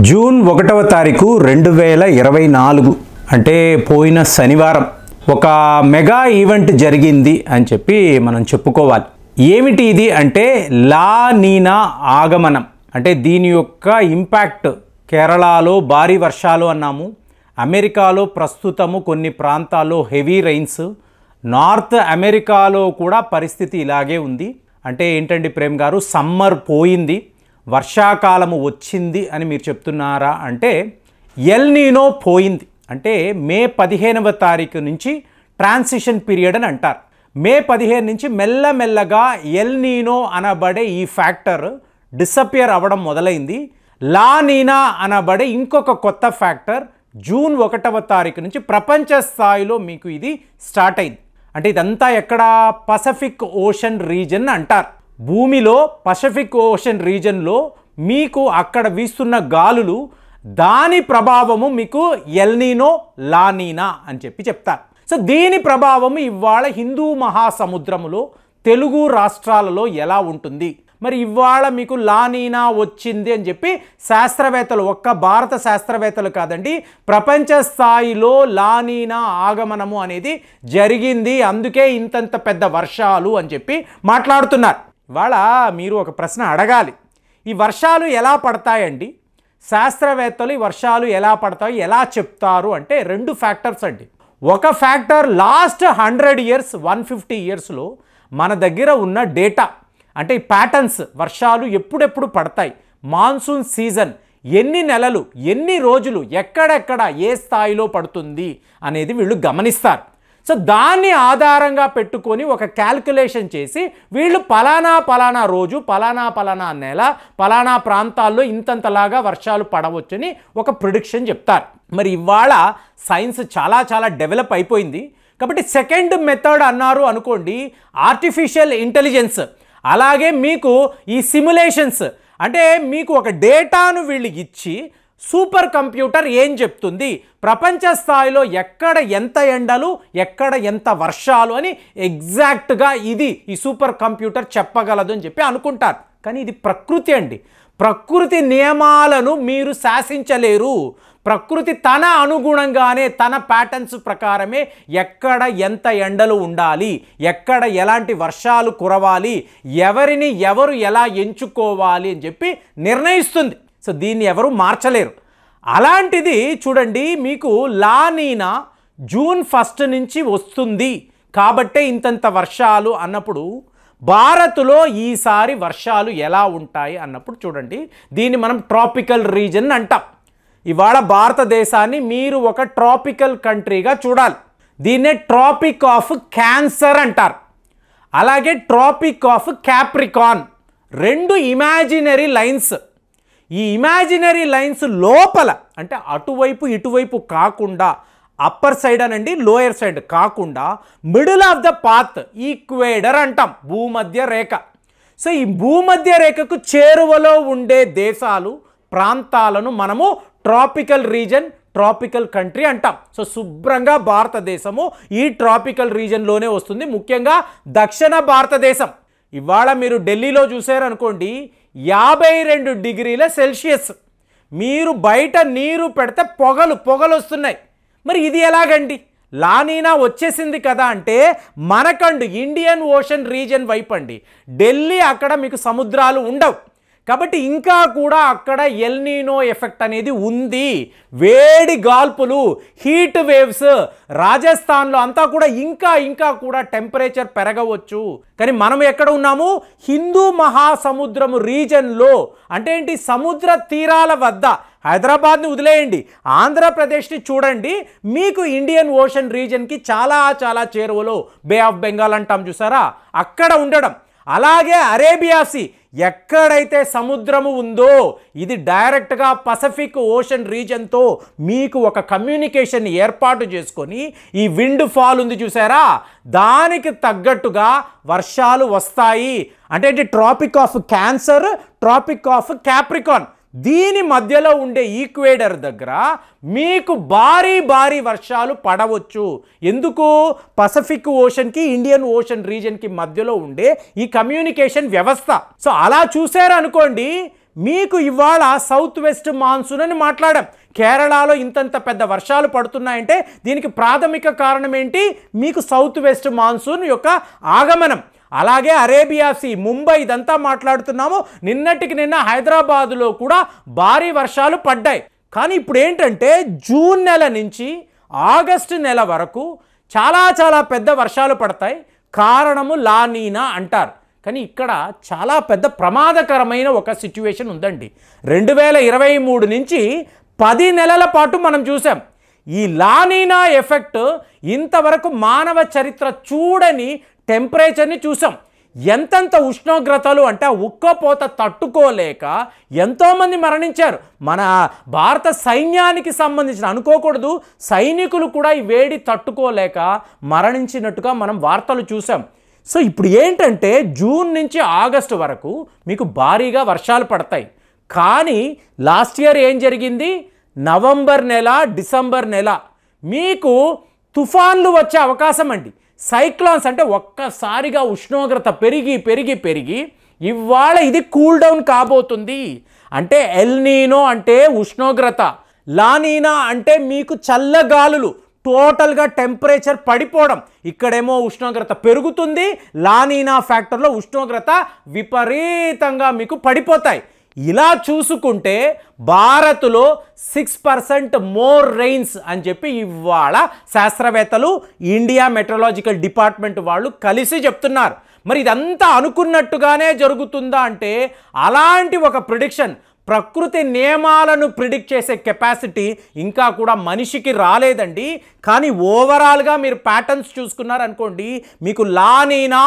June 1వ తారీఖు 2024 అంటే పోయిన శనివారం ఒక మెగా ఈవెంట్ జరిగింది అని చెప్పి మనం చెప్పుకోవాలి. ఏమిటి ఇది అంటే లా నీనా ఆగమనం. అంటే దీని యొక్క ఇంపాక్ట్ కేరళలో భారీ వర్షాలు అన్నాము, అమెరికాలో ప్రస్తుతము కొన్ని ప్రాంతాల్లో హెవీ రైన్స్, నార్త్ అమెరికాలో కూడా పరిస్థితి ఇలాగే ఉంది. అంటే ఏంటండి ప్రేమ్ గారు, సమ్మర్ పోయింది, వర్షాకాలము వచ్చింది అని మీరు చెప్తున్నారా అంటే ఎల్ నీనో పోయింది. అంటే మే 15వ తారీఖు నుంచి ట్రాన్సిషన్ పీరియడ్ అని అంటారు. మే 15 నుంచి మెల్లమెల్లగా ఎల్ నీనో అనబడే ఈ ఫ్యాక్టర్ డిసపియర్ అవ్వడం మొదలైంది. లా నీనా అనబడే ఇంకొక కొత్త ఫ్యాక్టర్ జూన్ 1వ తారీఖు నుంచి ప్రపంచ స్థాయిలో మీకు ఇది స్టార్ట్ అయింది. అంటే ఇదంతా ఎక్కడ, పసిఫిక్ ఓషన్ రీజన్ అంటారు. భూమిలో పసిఫిక్ ఓషన్ రీజన్లో మీకు అక్కడ వీస్తున్న గాలులు, దాని ప్రభావము మీకు ఎల్ నీనో లా నీనా అని చెప్పి చెప్తారు. సో దీని ప్రభావము ఇవాళ హిందూ మహాసముద్రములో తెలుగు రాష్ట్రాలలో ఎలా ఉంటుంది, మరి ఇవాళ మీకు లా నీనా వచ్చింది అని చెప్పి శాస్త్రవేత్తలు, ఒక్క భారత శాస్త్రవేత్తలు కాదండి, ప్రపంచ స్థాయిలో లా నీనా ఆగమనము అనేది జరిగింది, అందుకే ఇంతంత పెద్ద వర్షాలు అని చెప్పి మాట్లాడుతున్నారు. ఇవాళ మీరు ఒక ప్రశ్న అడగాలి, ఈ వర్షాలు ఎలా పడతాయండి, శాస్త్రవేత్తలు ఈ వర్షాలు ఎలా పడతాయి ఎలా చెప్తారు అంటే రెండు ఫ్యాక్టర్స్ అండి. ఒక ఫ్యాక్టర్ లాస్ట్ 100 years 150 yearsలో మన దగ్గర ఉన్న డేటా, అంటే ఈ ప్యాటర్న్స్, వర్షాలు ఎప్పుడెప్పుడు పడతాయి, మాన్సూన్ సీజన్ ఎన్ని నెలలు ఎన్ని రోజులు ఎక్కడెక్కడ ఏ స్థాయిలో పడుతుంది అనేది వీళ్ళు గమనిస్తారు. సో దాన్ని ఆధారంగా పెట్టుకొని ఒక క్యాల్కులేషన్ చేసి వీళ్ళు పలానా రోజు పలానా నెల పలానా ప్రాంతాల్లో ఇంతంతలాగా వర్షాలు పడవచ్చని ఒక ప్రిడిక్షన్ చెప్తారు. మరి ఇవాళ సైన్స్ చాలా డెవలప్ అయిపోయింది కాబట్టి సెకండ్ మెథడ్ అన్నారు అనుకోండి, ఆర్టిఫిషియల్ ఇంటెలిజెన్స్. అలాగే మీకు ఈ సిమ్యులేషన్స్, అంటే మీకు ఒక డేటాను వీళ్ళు ఇచ్చి సూపర్ కంప్యూటర్ ఏం చెప్తుంది, ప్రపంచ స్థాయిలో ఎక్కడ ఎంత ఎండలు ఎక్కడ ఎంత వర్షాలు అని ఎగ్జాక్ట్గా ఇది ఈ సూపర్ కంప్యూటర్ చెప్పగలదు అని చెప్పి అనుకుంటారు. కానీ ఇది ప్రకృతి అండి, ప్రకృతి నియమాలను మీరు శాసించలేరు. ప్రకృతి తన అనుగుణంగానే తన ప్యాటర్న్స్ ప్రకారమే ఎక్కడ ఎంత ఎండలు ఉండాలి, ఎక్కడ ఎలాంటి వర్షాలు కురవాలి, ఎవరిని ఎవరు ఎలా ఎంచుకోవాలి అని చెప్పి నిర్ణయిస్తుంది. సో దీన్ని ఎవరు మార్చలేరు. అలాంటిది చూడండి, మీకు లా నీనా జూన్ 1 నుంచి వస్తుంది కాబట్టే ఇంతంత వర్షాలు అన్నప్పుడు భారత్లో ఈసారి వర్షాలు ఎలా ఉంటాయి అన్నప్పుడు చూడండి, దీన్ని మనం ట్రాపికల్ రీజన్ అంటాం. ఇవాళ భారతదేశాన్ని మీరు ఒక ట్రాపికల్ కంట్రీగా చూడాలి. దీన్నే ట్రాపిక్ ఆఫ్ క్యాన్సర్ అంటారు. అలాగే ట్రాపిక్ ఆఫ్ క్యాప్రికాన్, రెండు ఇమాజినరీ లైన్స్. ఈ ఇమాజినరీ లైన్స్ లోపల, అంటే అటువైపు ఇటువైపు కాకుండా, అప్పర్ సైడ్ అనండి లోయర్ సైడ్ కాకుండా middle of the path Ecuador అంటాం, భూమధ్య రేఖ. సో ఈ భూమధ్య రేఖకు చేరువలో ఉండే దేశాలు ప్రాంతాలను మనము ట్రాపికల్ రీజన్, ట్రాపికల్ కంట్రీ అంటాం. సో శుభ్రంగా భారతదేశము ఈ ట్రాపికల్ రీజన్లోనే వస్తుంది, ముఖ్యంగా దక్షిణ భారతదేశం. ఇవాళ మీరు ఢిల్లీలో చూసారనుకోండి 52 degrees Celsius, మీరు బయట నీరు పెడితే పొగలు వస్తున్నాయి. మరి ఇది ఎలాగండి, లా నీనా వచ్చేసింది కదా అంటే మనకండు ఇండియన్ ఓషన్ రీజన్ వైపు అండి, ఢిల్లీ అక్కడ మీకు సముద్రాలు ఉండవు కాబట్టి ఇంకా కూడా అక్కడ ఎల్ నీనో ఎఫెక్ట్ అనేది ఉంది. వేడి గాల్పులు, హీట్ వేవ్స్, రాజస్థాన్లో అంతా కూడా ఇంకా కూడా టెంపరేచర్ పెరగవచ్చు. కానీ మనం ఎక్కడ ఉన్నాము, హిందూ మహాసముద్రము రీజన్లో, అంటే ఏంటి, సముద్ర తీరాల వద్ద. హైదరాబాద్ని వదిలేయండి, ఆంధ్రప్రదేశ్ని చూడండి, మీకు ఇండియన్ ఓషన్ రీజన్కి చాలా చేరువలో బే ఆఫ్ బెంగాల్ అంటాం చూసారా, అక్కడ ఉండడం. అలాగే అరేబియా సీ, ఎక్కడైతే సముద్రము ఉందో ఇది డైరెక్ట్గా పసిఫిక్ ఓషన్ రీజన్తో మీకు ఒక కమ్యూనికేషన్ ఏర్పాటు చేసుకొని ఈ విండ్ ఫాల్ ఉంది చూసారా, దానికి తగ్గట్టుగా వర్షాలు వస్తాయి. అంటే Tropic of Cancer, Tropic of Capricorn, దీని మధ్యలో ఉండే ఈక్వేడర్ దగ్గర మీకు భారీ వర్షాలు పడవచ్చు. ఎందుకు, పసిఫిక్ ఓషన్కి ఇండియన్ ఓషన్ రీజన్కి మధ్యలో ఉండే ఈ కమ్యూనికేషన్ వ్యవస్థ. సో అలా చూసారనుకోండి, మీకు ఇవాళ సౌత్ వెస్ట్ మాన్సూన్ అని మాట్లాడాం. కేరళలో ఇంతంత పెద్ద వర్షాలు పడుతున్నాయంటే దీనికి ప్రాథమిక కారణం ఏంటి? మీకు సౌత్ వెస్ట్ మాన్సూన్ యొక్క ఆగమనం. అలాగే అరేబియా సీ, ముంబై ఇదంతా మాట్లాడుతున్నాము. నిన్నటికి నిన్న హైదరాబాదులో కూడా భారీ వర్షాలు పడ్డాయి. కానీ ఇప్పుడు ఏంటంటే జూన్ నెల నుంచి ఆగస్టు నెల వరకు చాలా పెద్ద వర్షాలు పడతాయి. కారణము లానీనా అంటారు. కానీ ఇక్కడ చాలా పెద్ద ప్రమాదకరమైన ఒక సిచ్యువేషన్ ఉందండి. 2023 నుంచి 10 నెలల పాటు మనం చూసాం ఈ లానీనా ఎఫెక్ట్. ఇంతవరకు మానవ చరిత్ర చూడని టెంపరేచర్ని చూసాం. ఎంతంత ఉష్ణోగ్రతలు అంటే ఉక్కపోత తట్టుకోలేక ఎంతోమంది మరణించారు. మన భారత సైన్యానికి సంబంధించిన, అనుకోకూడదు, సైనికులు కూడా ఈ వేడి తట్టుకోలేక మరణించినట్టుగా మనం వార్తలు చూసాం. సో ఇప్పుడు ఏంటంటే జూన్ నుంచి ఆగస్టు వరకు మీకు భారీగా వర్షాలు పడతాయి. కానీ లాస్ట్ ఇయర్ ఏం జరిగింది? నవంబర్ నెల, డిసెంబర్ నెల మీకు తుఫాన్లు వచ్చే అవకాశం అండి. సైక్లాన్స్ అంటే ఒక్కసారిగా ఉష్ణోగ్రత పెరిగి ఇవాళ ఇది కూల్ డౌన్ కాబోతుంది. అంటే ఎల్నీనో అంటే ఉష్ణోగ్రత, లానీనా అంటే మీకు చల్లగాలులు, టోటల్గా టెంపరేచర్ పడిపోవడం. ఇక్కడేమో ఉష్ణోగ్రత పెరుగుతుంది, లానీనా ఫ్యాక్టర్లో ఉష్ణోగ్రత విపరీతంగా మీకు పడిపోతాయి. ఇలా చూసుకుంటే భారత్లో 6% మోర్ రెయిన్స్ అని చెప్పి ఇవాళ శాస్త్రవేత్తలు, ఇండియా మెట్రలాజికల్ డిపార్ట్మెంట్ వాళ్ళు కలిసి చెప్తున్నారు. మరి ఇదంతా అనుకున్నట్టుగానే జరుగుతుందా అంటే అలాంటి ఒక ప్రిడిక్షన్, ప్రకృతి నియమాలను ప్రిడిక్ట్ చేసే కెపాసిటీ ఇంకా కూడా మనిషికి రాలేదండి. కానీ ఓవరాల్గా మీరు ప్యాటర్న్స్ చూసుకున్నారనుకోండి, మీకు లానీనా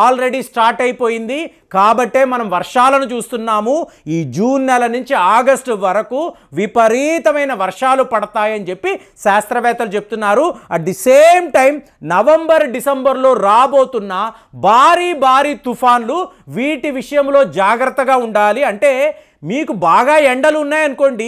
ఆల్రెడీ స్టార్ట్ అయిపోయింది. కాబట్టే మనం వర్షాలను చూస్తున్నాము. ఈ జూన్ నెల నుంచి ఆగస్టు వరకు విపరీతమైన వర్షాలు పడతాయని చెప్పి శాస్త్రవేత్తలు చెప్తున్నారు. At the same time November, డిసెంబర్లో రాబోతున్న భారీ తుఫాన్లు, వీటి విషయంలో జాగ్రత్తగా ఉండాలి. అంటే మీకు బాగా ఎండలు ఉన్నాయనుకోండి,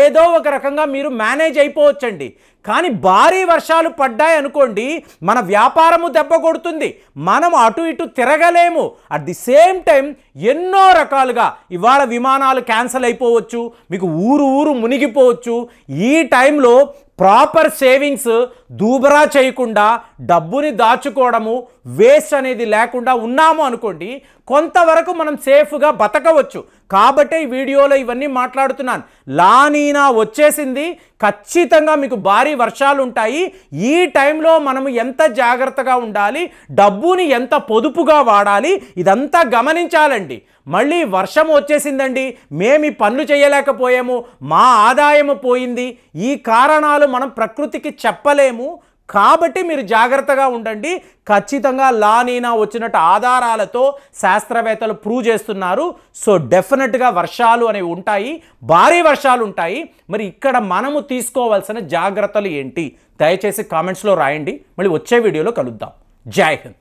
ఏదో ఒక రకంగా మీరు మేనేజ్ అయిపోవచ్చండి. కానీ భారీ వర్షాలు పడ్డాయి అనుకోండి, మన వ్యాపారము దెబ్బ కొడుతుంది, మనం అటు ఇటు తిరగలేము. అట్ ది సేమ్ టైం ఎన్నో రకాలుగా ఇవాళ విమానాలు క్యాన్సిల్ అయిపోవచ్చు, మీకు ఊరు మునిగిపోవచ్చు. ఈ టైంలో ప్రాపర్ సేవింగ్స్ దూబరా చేయకుండా, డబ్బుని దాచుకోవడము, వేస్ట్ అనేది లేకుండా ఉన్నాము అనుకోండి, కొంతవరకు మనం సేఫ్గా బతకవచ్చు. కాబట్టే ఈ వీడియోలో ఇవన్నీ మాట్లాడుతున్నాను. లానీనా వచ్చేసింది, ఖచ్చితంగా మీకు భారీ వర్షాలు ఉంటాయి. ఈ టైంలో మనము ఎంత జాగ్రత్తగా ఉండాలి, డబ్బుని ఎంత పొదుపుగా వాడాలి, ఇదంతా గమనించాలండి. మళ్ళీ వర్షం వచ్చేసిందండి, మేము ఈ పనులు చేయలేకపోయాము, మా ఆదాయము పోయింది, ఈ కారణాలు మనం ప్రకృతికి చెప్పలేము. కాబట్టి మీరు జాగ్రత్తగా ఉండండి. ఖచ్చితంగా లానీనా వచ్చినట్టు ఆధారాలతో శాస్త్రవేత్తలు ప్రూవ్ చేస్తున్నారు. సో డెఫినెట్గా వర్షాలు అనేవి ఉంటాయి, భారీ వర్షాలు ఉంటాయి. మరి ఇక్కడ మనము తీసుకోవాల్సిన జాగ్రత్తలు ఏంటి? దయచేసి కామెంట్స్లో రాయండి. మళ్ళీ వచ్చే వీడియోలో కలుద్దాం. జై హింద్.